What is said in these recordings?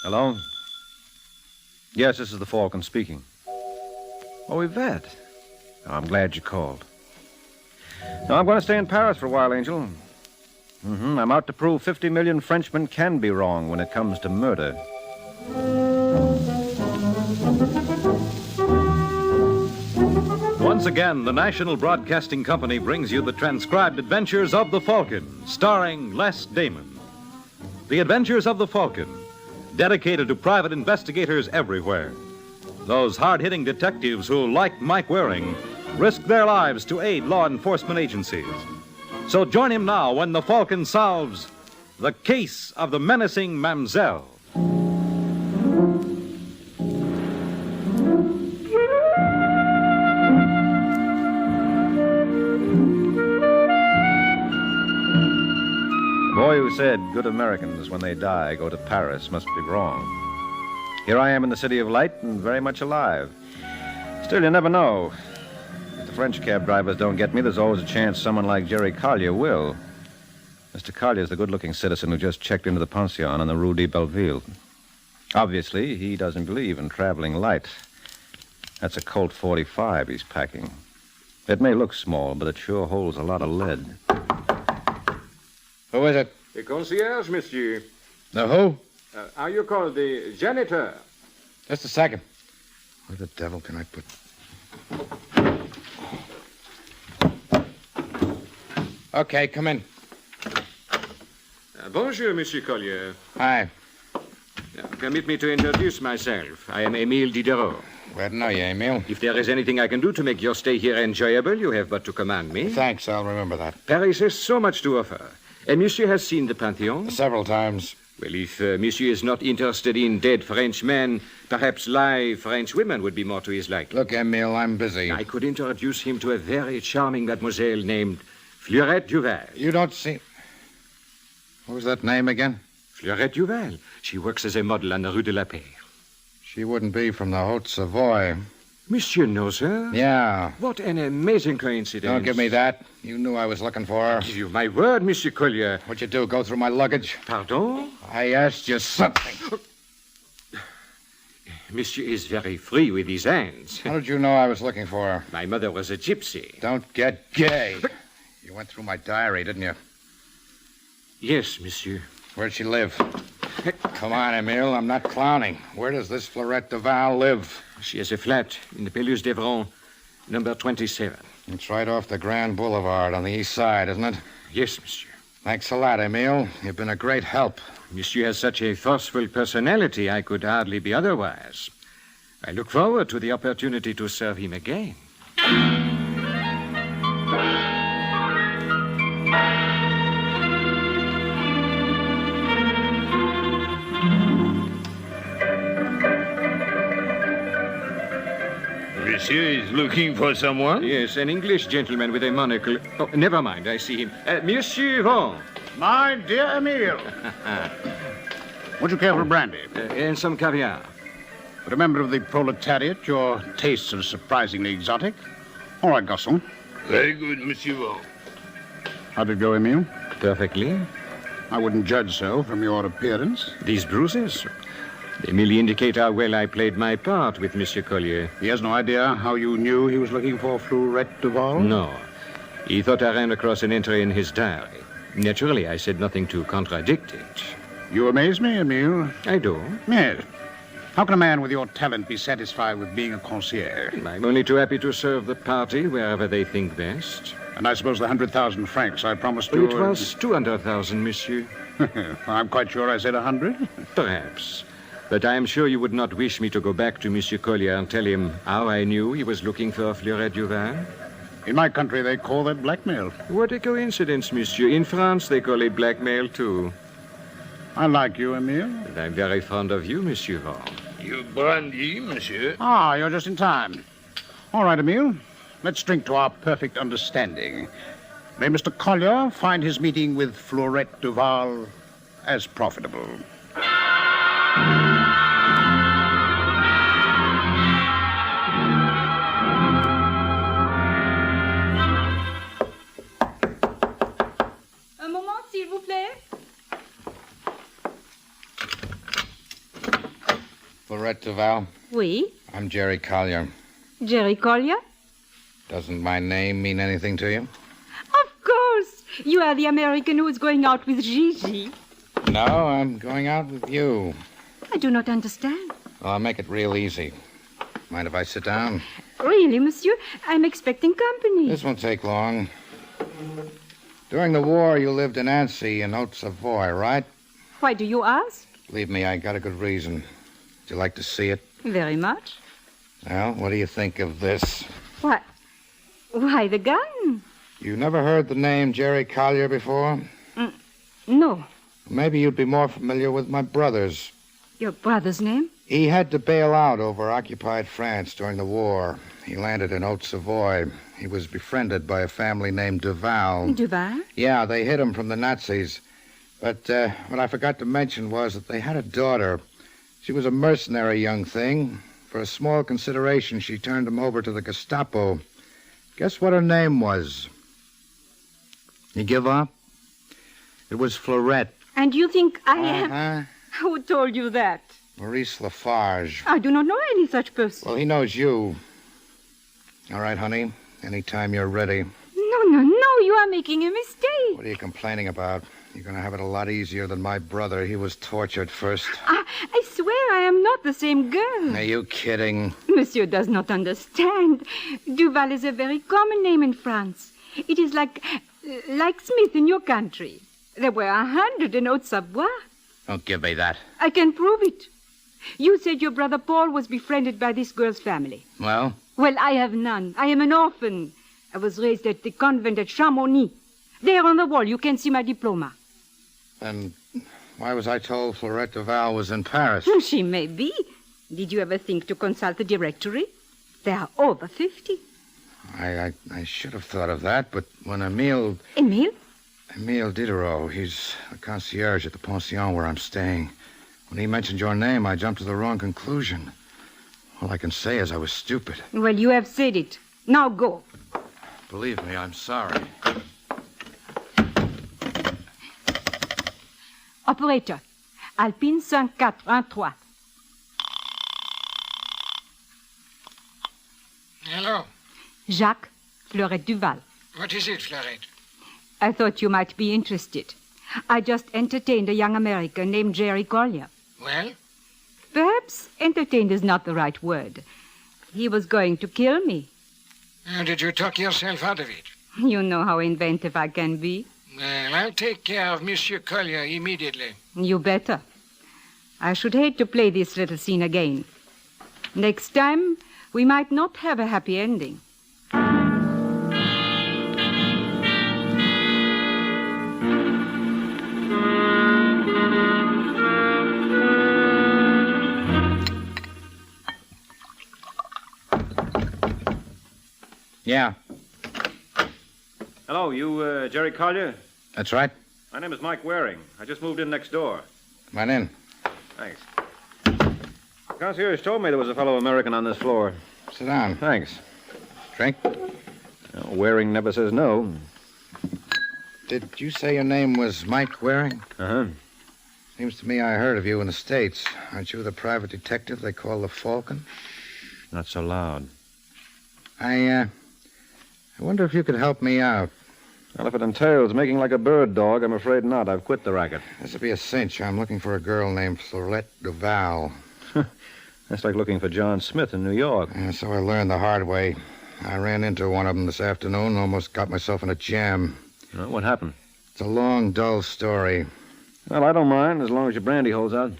Hello? Yes, this is the Falcon speaking. Oh, Yvette. Oh, I'm glad you called. No, I'm going to stay in Paris for a while, Angel. I'm out to prove 50 million Frenchmen can be wrong when it comes to murder. Once again, the National Broadcasting Company brings you the transcribed adventures of the Falcon, starring Les Damon. The Adventures of the Falcon, dedicated to private investigators everywhere. Those hard-hitting detectives who, like Mike Waring, risk their lives to aid law enforcement agencies. So join him now when the Falcon solves the case of the menacing Mademoiselle. The boy who said good Americans, when they die, go to Paris must be wrong. Here I am in the City of Light and very much alive. Still, you never know. If the French cab drivers don't get me, there's always a chance someone like Jerry Collier will. Mr. Collier's the good-looking citizen who just checked into the pension on the Rue de Belleville. Obviously, he doesn't believe in traveling light. That's a Colt 45 he's packing. It may look small, but it sure holds a lot of lead. Who is it? The concierge, monsieur. The who? Are you called the janitor? Just a second. Where the devil can I put... Okay, come in. Bonjour, Monsieur Collier. Hi. Permit me to introduce myself. I am Émile Diderot. Glad to know you, Emile. If there is anything I can do to make your stay here enjoyable, you have but to command me. Thanks, I'll remember that. Paris has so much to offer. And Monsieur has seen the Pantheon? Several times. Well, if Monsieur is not interested in dead French men, perhaps live French women would be more to his liking. Look, Emile, I'm busy. I could introduce him to a very charming mademoiselle named Fleurette Duval. You don't see... What was that name again? Fleurette Duval. She works as a model on the Rue de la Paix. She wouldn't be from the Haute Savoy. Monsieur knows her? Yeah. What an amazing coincidence. Don't give me that. You knew I was looking for her. I give you my word, Monsieur Collier. What'd you do, go through my luggage? Pardon? I asked you something. Monsieur is very free with his hands. How did you know I was looking for her? My mother was a gypsy. Don't get gay. You went through my diary, didn't you? Yes, monsieur. Where'd she live? Come on, Emile, I'm not clowning. Where does this Fleurette Duval live? She has a flat in the Pelouse d'Evron, number 27. It's right off the Grand Boulevard on the east side, isn't it? Yes, monsieur. Thanks a lot, Emile. You've been a great help. Monsieur has such a forceful personality, I could hardly be otherwise. I look forward to the opportunity to serve him again. Monsieur is looking for someone? Yes, an English gentleman with a monocle. Oh, never mind, I see him. Monsieur Yvon. My dear Emile. Would you care for brandy? And some caviar. For a member of the proletariat, your tastes are surprisingly exotic. All right, garçon. Very good, Monsieur Vaughan. How did it go, Emile? Perfectly. I wouldn't judge so from your appearance. These bruises? They merely indicate how well I played my part with Monsieur Collier. He has no idea how you knew he was looking for Fleurette Duval? No. He thought I ran across an entry in his diary. Naturally, I said nothing to contradict it. You amaze me, Emile. I do. Yes. How can a man with your talent be satisfied with being a concierge? I'm only too happy to serve the party wherever they think best. And I suppose the 100,000 francs I promised you... It was 200,000, monsieur. I'm quite sure I said 100. Perhaps. But I am sure you would not wish me to go back to Monsieur Collier and tell him how I knew he was looking for Fleurette Duval. In my country, they call that blackmail. What a coincidence, monsieur. In France, they call it blackmail, too. I like you, Emile. And I'm very fond of you, Monsieur Vaughan. You brandy, monsieur? Ah, you're just in time. All right, Emile. Let's drink to our perfect understanding. May Mr. Collier find his meeting with Fleurette Duval as profitable. Un moment, s'il vous plaît. Florette Duval. Oui. I'm Jerry Collier. Jerry Collier? Doesn't my name mean anything to you? Of course. You are the American who is going out with Gigi. No, I'm going out with you. I do not understand. Well, I'll make it real easy. Mind if I sit down? Really, monsieur? I'm expecting company. This won't take long. During the war, you lived in Annecy in Haute-Savoie, right? Why do you ask? Believe me, I got a good reason. Would you like to see it? Very much. Well, what do you think of this? What? Why, the gun? You never heard the name Jerry Collier before? No. Maybe you'd be more familiar with my brother's. Your brother's name? He had to bail out over occupied France during the war. He landed in Haute-Savoie. He was befriended by a family named Duval. Duval? Yeah, they hid him from the Nazis. But what I forgot to mention was that they had a daughter. She was a mercenary young thing. For a small consideration, she turned him over to the Gestapo. Guess what her name was? You give up? It was Florette. And you think I am... Who told you that? Maurice Lafarge. I do not know any such person. Well, he knows you. All right, honey. Anytime you're ready. No, you are making a mistake. What are you complaining about? You're going to have it a lot easier than my brother. He was tortured first. I swear I am not the same girl. Are you kidding? Monsieur does not understand. Duval is a very common name in France. It is like Smith in your country. There were 100 in Haute-Savoie. Don't give me that. I can prove it. You said your brother Paul was befriended by this girl's family. Well? Well, I have none. I am an orphan. I was raised at the convent at Chamonix. There on the wall, you can see my diploma. Then why was I told Florette Duval was in Paris? She may be. Did you ever think to consult the directory? There are over 50. I should have thought of that, but when Emile Diderot, he's the concierge at the pension where I'm staying. When he mentioned your name, I jumped to the wrong conclusion. All I can say is I was stupid. Well, you have said it. Now go. Believe me, I'm sorry. Operator, Alpine 5413. Hello. Jacques, Florette Duval. What is it, Florette? I thought you might be interested. I just entertained a young American named Jerry Collier. Well? Perhaps entertained is not the right word. He was going to kill me. How did you talk yourself out of it? You know how inventive I can be. Well, I'll take care of Monsieur Collier immediately. You better. I should hate to play this little scene again. Next time, we might not have a happy ending. Yeah. Hello, you Jerry Collier? That's right. My name is Mike Waring. I just moved in next door. Come on in. Thanks. The concierge told me there was a fellow American on this floor. Sit down. Thanks. Drink? Waring never says no. Did you say your name was Mike Waring? Uh-huh. Seems to me I heard of you in the States. Aren't you the private detective they call the Falcon? Not so loud. I wonder if you could help me out. Well, if it entails making like a bird dog, I'm afraid not. I've quit the racket. This would be a cinch. I'm looking for a girl named Florette Duval. That's like looking for John Smith in New York. So I learned the hard way. I ran into one of them this afternoon and almost got myself in a jam. What happened? It's a long, dull story. Well, I don't mind, as long as your brandy holds out.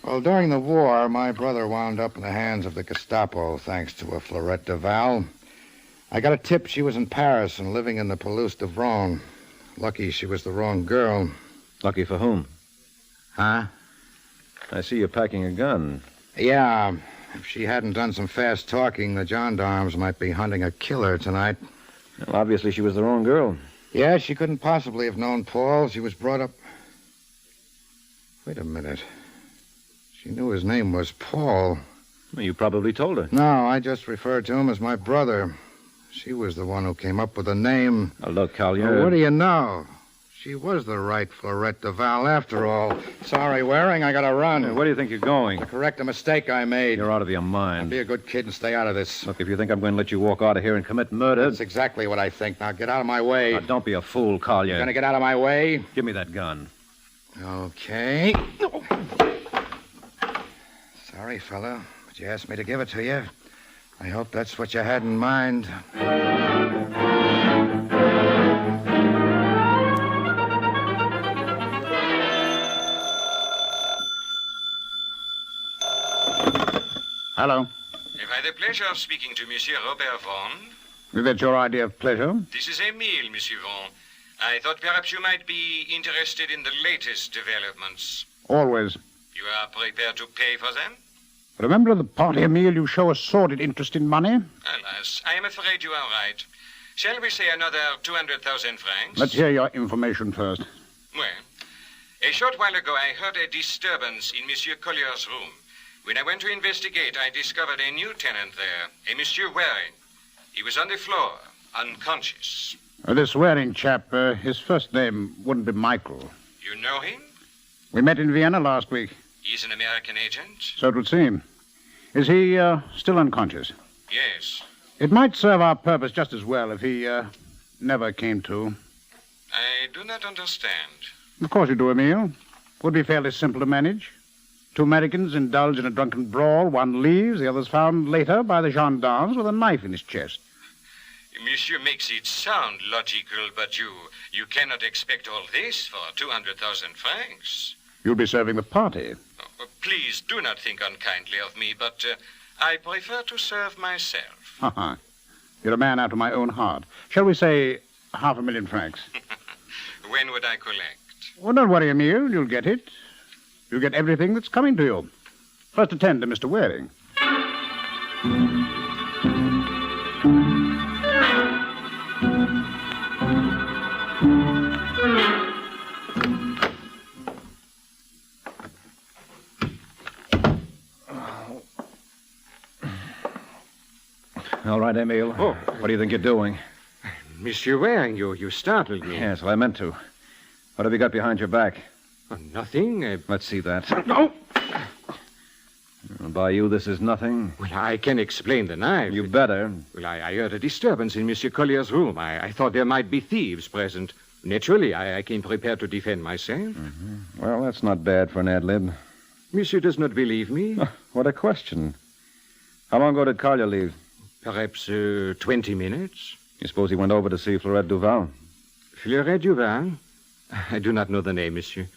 Well, during the war, my brother wound up in the hands of the Gestapo, thanks to a Florette Duval. I got a tip she was in Paris and living in the Pelouse de Vron. Lucky she was the wrong girl. Lucky for whom? Huh? I see you're packing a gun. Yeah. If she hadn't done some fast talking, the gendarmes might be hunting a killer tonight. Well, obviously she was the wrong girl. Yeah, she couldn't possibly have known Paul. She was brought up... Wait a minute. She knew his name was Paul. Well, you probably told her. No, I just referred to him as my brother. She was the one who came up with the name. Now, look, Collier. Well, what do you know? She was the right Florette Duval after all. Sorry, Waring, I gotta run. Hey, where do you think you're going? To correct a mistake I made. You're out of your mind. Be a good kid and stay out of this. Look, if you think I'm going to let you walk out of here and commit murder... That's exactly what I think. Now get out of my way. Now, don't be a fool, Collier. You're gonna get out of my way? Give me that gun. Okay. Sorry, fella, but you asked me to give it to you. I hope that's what you had in mind. Hello. Have I the pleasure of speaking to Monsieur Robert Vaughan? Is that your idea of pleasure? This is Emile, Monsieur Vaughan. I thought perhaps you might be interested in the latest developments. Always. You are prepared to pay for them? But a member of the party, Emile, you show a sordid interest in money. Alas, I am afraid you are right. Shall we say another 200,000 francs? Let's hear your information first. Well, a short while ago I heard a disturbance in Monsieur Collier's room. When I went to investigate, I discovered a new tenant there, a Monsieur Waring. He was on the floor, unconscious. This Waring chap, his first name wouldn't be Michael. You know him? We met in Vienna last week. He's an American agent? So it would seem. Is he still unconscious? Yes. It might serve our purpose just as well if he never came to. I do not understand. Of course you do, Emile. Would be fairly simple to manage. Two Americans indulge in a drunken brawl. One leaves, the other's found later by the gendarmes with a knife in his chest. Monsieur makes it sound logical, but you cannot expect all this for 200,000 francs. You'll be serving the party. Oh, please do not think unkindly of me, but I prefer to serve myself. You're a man after my own heart. Shall we say 500,000 francs? When would I collect? Oh, don't worry, Emile. You'll get it. You'll get everything that's coming to you. First attend to Mr. Waring. All right, Emile. Oh. What do you think you're doing? Monsieur Waring, you startled me. Yes, well, I meant to. What have you got behind your back? Oh, nothing. Let's see that. No! By you, this is nothing. Well, I can explain the knife. You better. Well, I heard a disturbance in Monsieur Collier's room. I thought there might be thieves present. Naturally, I came prepared to defend myself. Mm-hmm. Well, that's not bad for an ad lib. Monsieur does not believe me? What a question. How long ago did Collier leave? Perhaps 20 minutes. You suppose he went over to see Florette Duval? Florette Duval? I do not know the name, monsieur.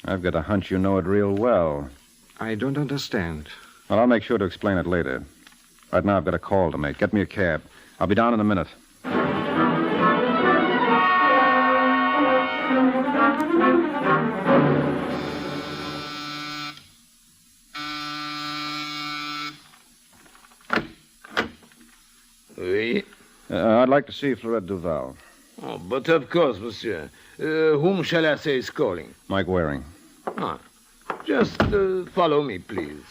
I've got a hunch you know it real well. I don't understand. Well, I'll make sure to explain it later. Right now, I've got a call to make. Get me a cab. I'll be down in a minute. Oui. I'd like to see Florette Duval. Oh, but of course, monsieur. Whom shall I say is calling? Mike Waring. Just follow me, please.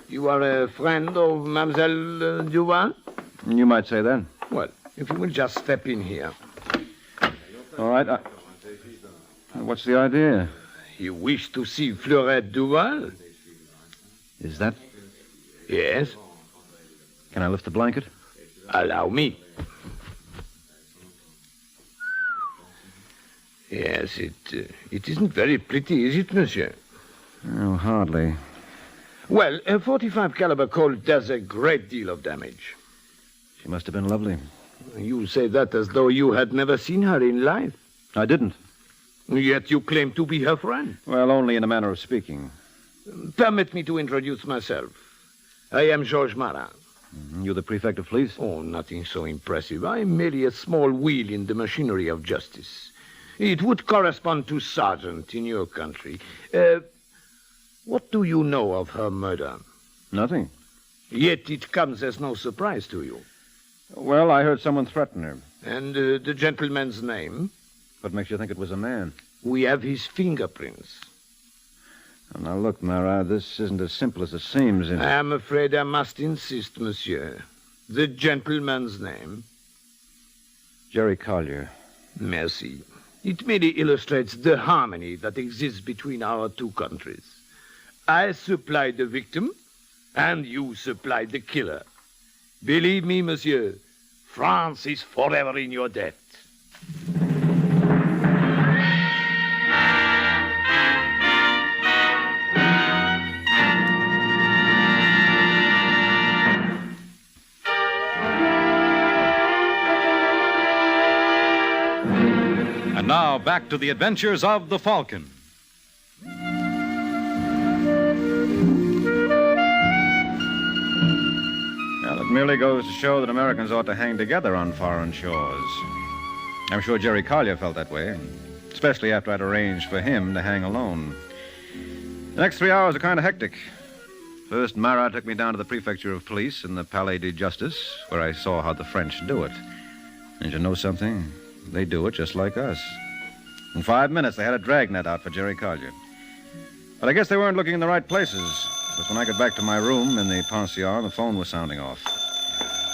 You are a friend of Mademoiselle Duval? You might say that. Well, if you will just step in here. All right. What's the idea? You wish to see Florette Duval? Is that... Yes. Can I lift the blanket? Allow me. Yes, it isn't very pretty, is it, monsieur? Oh, hardly. Well, a 45 caliber Colt does a great deal of damage. She must have been lovely. You say that as though you had never seen her in life. I didn't. Yet you claim to be her friend. Well, only in a manner of speaking. Permit me to introduce myself. I am Georges Marat. You the prefect of police? Oh, nothing so impressive. I am merely a small wheel in the machinery of justice. It would correspond to sergeant in your country. What do you know of her murder? Nothing. Yet it comes as no surprise to you. Well, I heard someone threaten her. And the gentleman's name? What makes you think it was a man? We have his fingerprints. Now, look, Marat, this isn't as simple as it seems. I am afraid I must insist, monsieur. The gentleman's name? Jerry Collier. Merci. It merely illustrates the harmony that exists between our two countries. I supply the victim, and you supply the killer. Believe me, monsieur, France is forever in your debt. And now, back to the adventures of the Falcon. Well, it merely goes to show that Americans ought to hang together on foreign shores. I'm sure Jerry Collier felt that way, especially after I'd arranged for him to hang alone. The next 3 hours are kind of hectic. First, Marat took me down to the prefecture of police in the Palais de Justice, where I saw how the French do it. And you know something? They do it just like us. In 5 minutes, they had a dragnet out for Jerry Collier. But I guess they weren't looking in the right places, because when I got back to my room in the pension, the phone was sounding off.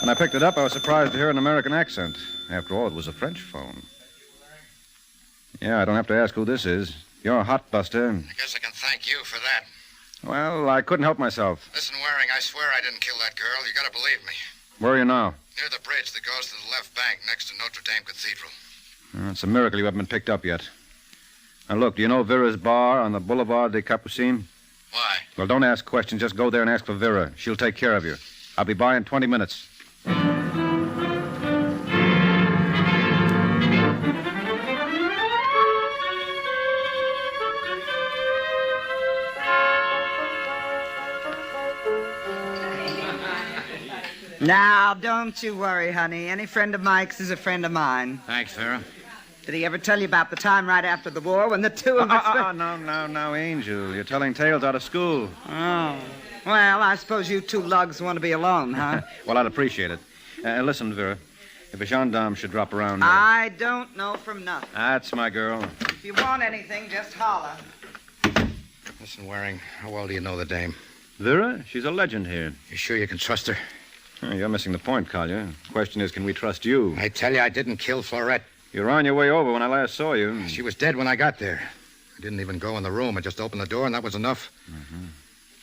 When I picked it up, I was surprised to hear an American accent. After all, it was a French phone. Yeah, I don't have to ask who this is. You're a hot buster. I guess I can thank you for that. Well, I couldn't help myself. Listen, Waring, I swear I didn't kill that girl. You gotta believe me. Where are you now? Near the bridge that goes to the left bank next to Notre Dame Cathedral. It's a miracle you haven't been picked up yet. Now, look, do you know Vera's bar on the Boulevard des Capucines? Why? Well, don't ask questions. Just go there and ask for Vera. She'll take care of you. I'll be by in 20 minutes. Now, don't you worry, honey. Any friend of Mike's is a friend of mine. Thanks, Vera. Did he ever tell you about the time right after the war when the two of us... No, Angel. You're telling tales out of school. Oh. Well, I suppose you two lugs want to be alone, huh? Well, I'd appreciate it. Listen, Vera. If a gendarme should drop around... I don't know from nothing. That's my girl. If you want anything, just holler. Listen, Waring, how well do you know the dame? Vera? She's a legend here. You sure you can trust her? You're missing the point, Collier. The question is, can we trust you? I tell you, I didn't kill Florette. You were on your way over when I last saw you. She was dead when I got there. I didn't even go in the room. I just opened the door, and that was enough. Mm-hmm.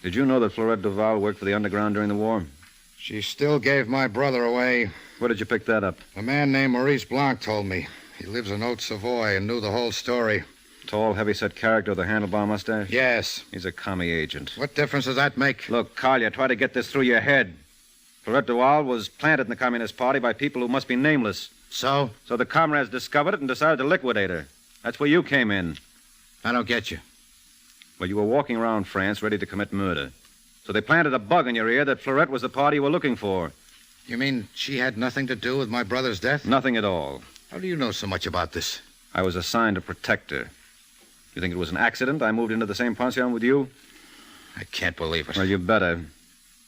Did you know that Florette Duval worked for the Underground during the war? She still gave my brother away. Where did you pick that up? A man named Maurice Blanc told me. He lives in Haute-Savoie and knew the whole story. Tall, heavy-set character with a handlebar mustache? Yes. He's a commie agent. What difference does that make? Look, Collier, try to get this through your head. Florette Duval was planted in the Communist Party by people who must be nameless. So? So the comrades discovered it and decided to liquidate her. That's where you came in. I don't get you. Well, you were walking around France ready to commit murder. So they planted a bug in your ear that Florette was the party you were looking for. You mean she had nothing to do with my brother's death? Nothing at all. How do you know so much about this? I was assigned to protect her. You think it was an accident I moved into the same pension with you? I can't believe it. Well, you better.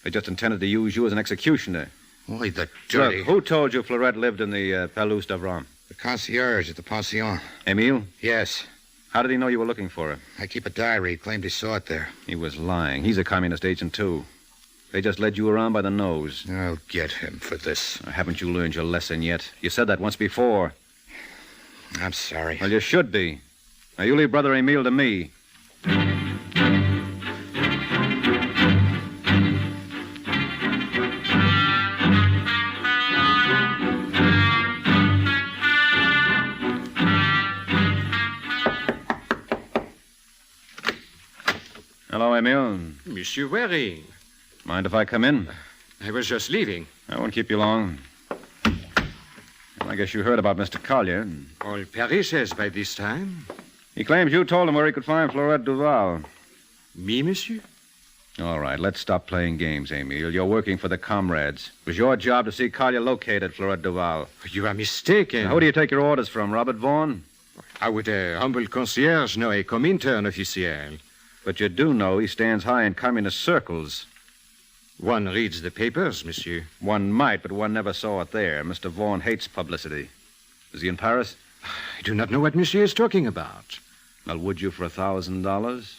They just intended to use you as an executioner. Why, the dirty... Look, who told you Florette lived in the Palais d'Avram? The concierge at the pension. Emile? Yes. How did he know you were looking for her? I keep a diary. He claimed he saw it there. He was lying. He's a communist agent, too. They just led you around by the nose. I'll get him for this. Haven't you learned your lesson yet? You said that once before. I'm sorry. Well, you should be. Now, you leave Brother Emile to me. Hello, Emile. Monsieur Waring. Mind if I come in? I was just leaving. I won't keep you long. Well, I guess you heard about Mr. Collier. All Paris says by this time. He claims you told him where he could find Florette Duval. Me, monsieur? All right, let's stop playing games, Emile. You're working for the comrades. It was your job to see Collier located Florette Duval. You are mistaken. Now, who do you take your orders from, Robert Vaughan? How would a humble concierge know a comintern officiel? But you do know he stands high in communist circles. One reads the papers, monsieur. One might, but one never saw it there. Mr. Vaughan hates publicity. Is he in Paris? I do not know what monsieur is talking about. Well, would you for $1,000?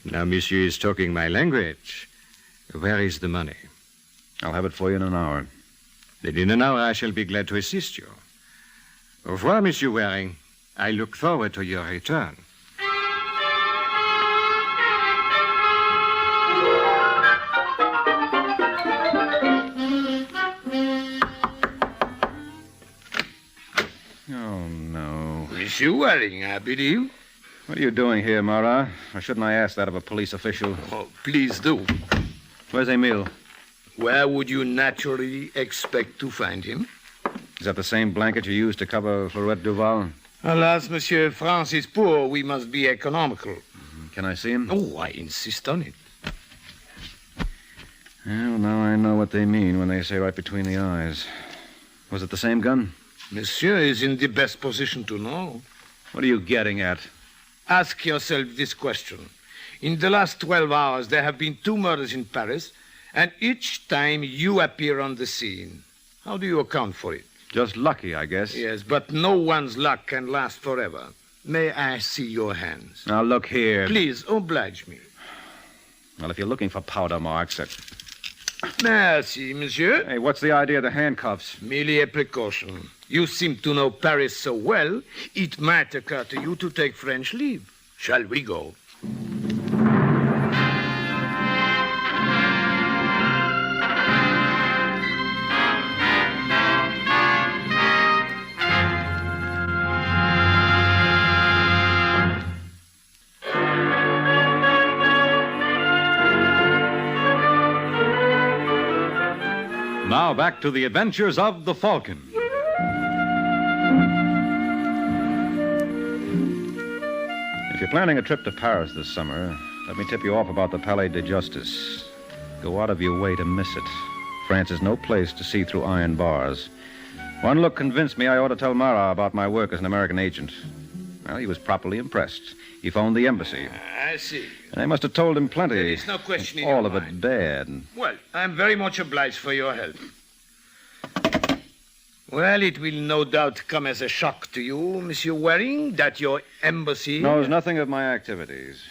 Now, monsieur is talking my language. Where is the money? I'll have it for you in an hour. Then in an hour I shall be glad to assist you. Au revoir, Monsieur Waring. I look forward to your return. Oh, no. Monsieur Waring, I believe. What are you doing here, Marat? Or shouldn't I ask that of a police official? Oh, please do. Where's Emile? Where would you naturally expect to find him? Is that the same blanket you used to cover Florette Duval? Alas, Monsieur, France is poor. We must be economical. Can I see him? Oh, I insist on it. Well, now I know what they mean when they say right between the eyes. Was it the same gun? Monsieur is in the best position to know. What are you getting at? Ask yourself this question. In the last 12 hours, there have been 2 murders in Paris, and each time you appear on the scene. How do you account for it? Just lucky, I guess. Yes, but no one's luck can last forever. May I see your hands? Now, look here. Please, oblige me. Well, if you're looking for powder marks, that... Merci, monsieur. Hey, what's the idea of the handcuffs? Merely a precaution. You seem to know Paris so well, it might occur to you to take French leave. Shall we go? Now back to the adventures of the Falcon. If you're planning a trip to Paris this summer, let me tip you off about the Palais de Justice. Go out of your way to miss it. France is no place to see through iron bars. One look convinced me I ought to tell Marat about my work as an American agent. Well, he was properly impressed. He phoned the embassy. I see. And they must have told him plenty. There is no question in all your of mind. it bad. Well, I'm very much obliged for your help. Well, it will no doubt come as a shock to you, Monsieur Waring, that your embassy... Knows nothing of my activities.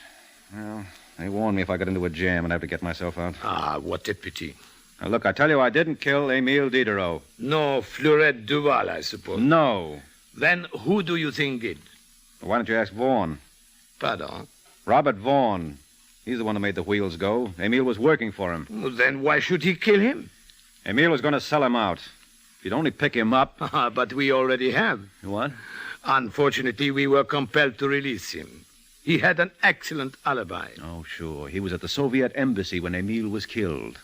Well, they warned me if I got into a jam and have to get myself out. Ah, what a pity. Now, look, I tell you, I didn't kill Emile Diderot. No, Florette Duval, I suppose. No. Then who do you think did? Why don't you ask Vaughan? Pardon? Robert Vaughan. He's the one who made the wheels go. Emile was working for him. Well, then why should he kill him? Emile was going to sell him out. If you'd only pick him up... But we already have. What? Unfortunately, we were compelled to release him. He had an excellent alibi. Oh, sure. He was at the Soviet embassy when Emile was killed.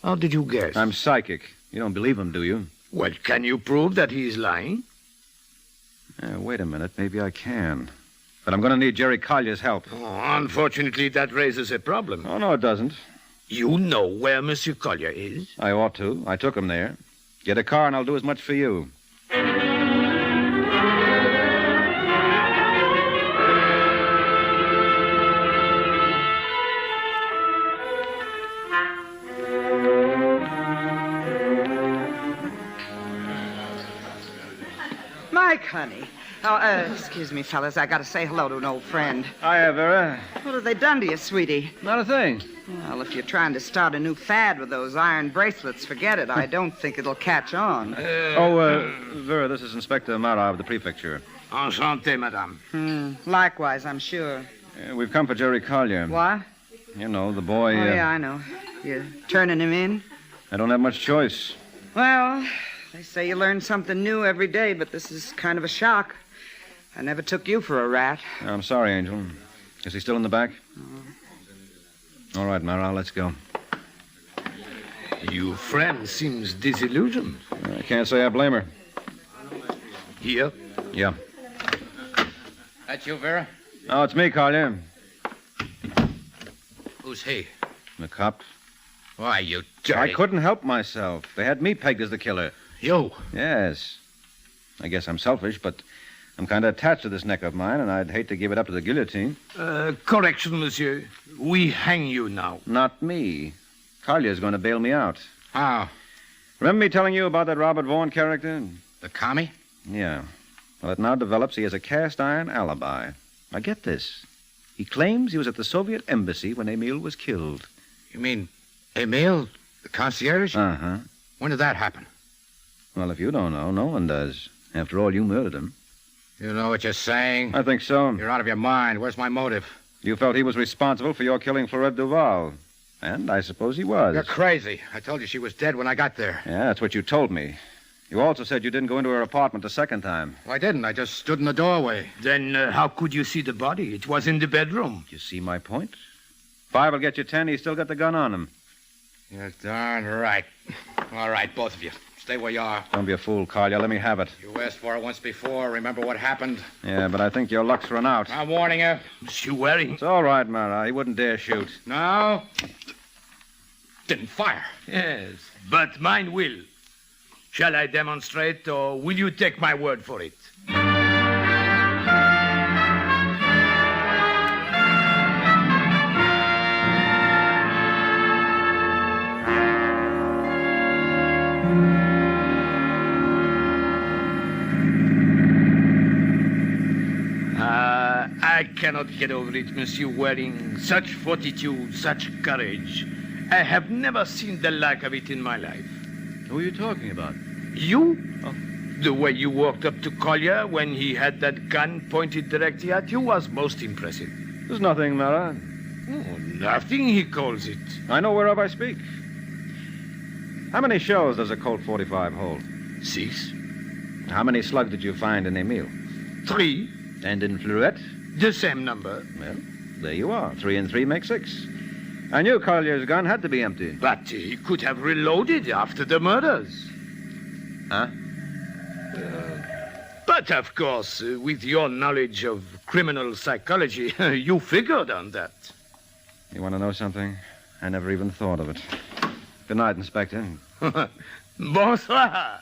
How did you guess? I'm psychic. You don't believe him, do you? Well, can you prove that he is lying? Wait a minute. Maybe I can. But I'm going to need Jerry Collier's help. Oh, unfortunately, that raises a problem. Oh, no, it doesn't. You know where Monsieur Collier is? I ought to. I took him there. Get a car and I'll do as much for you. Mike, honey. Oh, excuse me, fellas. I got to say hello to an old friend. Hiya, Vera. What have they done to you, sweetie? Not a thing. Well, if you're trying to start a new fad with those iron bracelets, forget it. I don't think it'll catch on. Vera, this is Inspector Marat of the prefecture. Enchanté, madame. Likewise, I'm sure. We've come for Jerry Collier. What? You know, the boy... Oh, yeah, I know. You're turning him in? I don't have much choice. Well, they say you learn something new every day, but this is kind of a shock. I never took you for a rat. I'm sorry, Angel. Is he still in the back? All right, Marat, let's go. Your friend seems disillusioned. I can't say I blame her. Here? Yeah. That's you, Vera? Oh, it's me, Collier. Who's he? The cop. Why, you dirty... I couldn't help myself. They had me pegged as the killer. You? Yes. I guess I'm selfish, but I'm kind of attached to this neck of mine, and I'd hate to give it up to the guillotine. Correction, monsieur. We hang you now. Not me. Collier's going to bail me out. How? Remember me telling you about that Robert Vaughan character? The commie? Yeah. Well, it now develops he has a cast-iron alibi. Now, get this. He claims he was at the Soviet embassy when Emile was killed. You mean Emile, the concierge? Uh-huh. When did that happen? Well, if you don't know, no one does. After all, you murdered him. You know what you're saying? I think so. You're out of your mind. Where's my motive? You felt he was responsible for your killing Florette Duval. And I suppose he was. You're crazy. I told you she was dead when I got there. Yeah, that's what you told me. You also said you didn't go into her apartment the second time. Well, I didn't. I just stood in the doorway. Then how could you see the body? It was in the bedroom. You see my point? If I will get you 10, he's still got the gun on him. You're darn right. All right, both of you. Stay where you are. Don't be a fool, Collier. Let me have it. You asked for it once before. Remember what happened? Yeah, but I think your luck's run out. I'm warning you. Monsieur Waring. It's all right, Mara. He wouldn't dare shoot. No? Didn't fire. Yes, but mine will. Shall I demonstrate, or will you take my word for it? I cannot get over it, Monsieur Waring. Such fortitude, such courage. I have never seen the like of it in my life. Who are you talking about? You? Oh. The way you walked up to Collier when he had that gun pointed directly at you was most impressive. There's nothing, Mara. Oh, nothing, he calls it. I know whereof I speak. How many shells does a Colt 45 hold? 6. How many slugs did you find in Emile? 3. And in Fleurette? The same number. Well, there you are. 3 and 3 make 6. I knew Collier's gun had to be empty. But he could have reloaded after the murders. Huh? But, of course, with your knowledge of criminal psychology, you figured on that. You want to know something? I never even thought of it. Good night, Inspector. Bonsoir.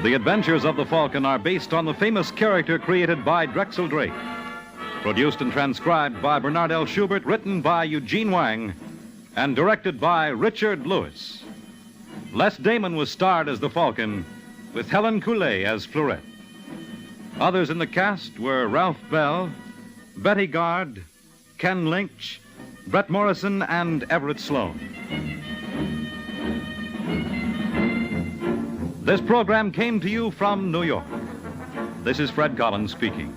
The Adventures of the Falcon are based on the famous character created by Drexel Drake. Produced and transcribed by Bernard L. Schubert, written by Eugene Wang, and directed by Richard Lewis. Les Damon was starred as the Falcon, with Helen Coulet as Fleurette. Others in the cast were Ralph Bell, Betty Gard, Ken Lynch, Brett Morrison, and Everett Sloan. This program came to you from New York. This is Fred Collins speaking.